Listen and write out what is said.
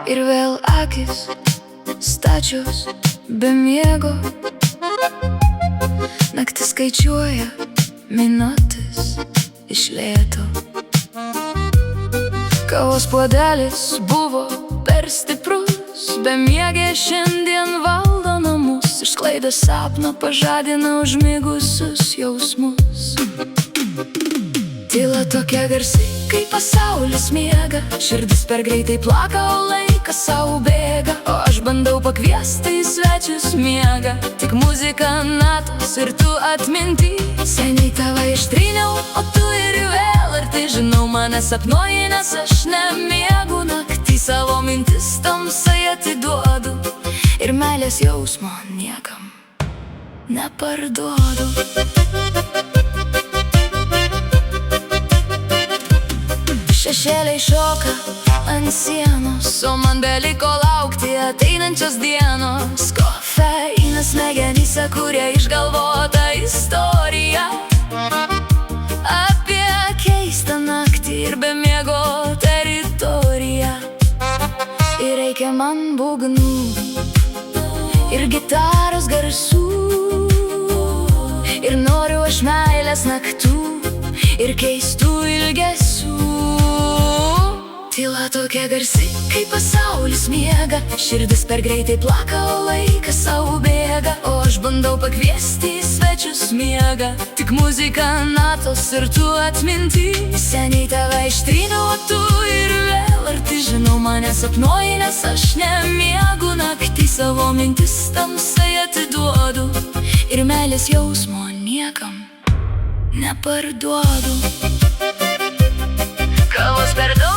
Ir vėl akis stačios be miego. Naktis skaičiuoja minutės iš lėto. Kavos puodelis buvo per stiprus, bemiegė šiandien valdo namus. Išsklaidė sapną, pažadina užmigusius jausmus. Tyla tokia garsi, kai pasaulis miega. Širdis per greitai plaka, o laikas sau bėga. O aš bandau pakviesti į svečius miegą. Tik muzika, natos ir tu atminty. Seniai tave ištryniau, o tu ir vėl arti. Žinau, mane sapnuoji, nes aš nemiegu naktį. Savo mintis tamsai atiduodu ir meilės jausmo niekam neparduodu. Šešėliai šoka ant sienos, o man beliko laukti ateinančios dienos. Kofeinas smegenyse, kurie išgalvota istorija apie keistą naktį ir bemiego teritoriją. Ir reikia man būgnų ir gitaros garsų, ir noriu aš meilės naktų ir keistų ilgesių. Tyla tokia garsi, kai pasaulis miega. Širdis per greitai plaka, o laikas sau bėga. O aš bandau pakviesti į svečius miegą. Tik muzika, natos ir tu atminty. Seniai tave ištryniau, o tu ir vėl arti. Žinau, mane sapnuoji, nes aš nemiegu naktį. Savo mintis tamsai atiduodu ir meilės jausmo niekam neparduodu. Kavos per daug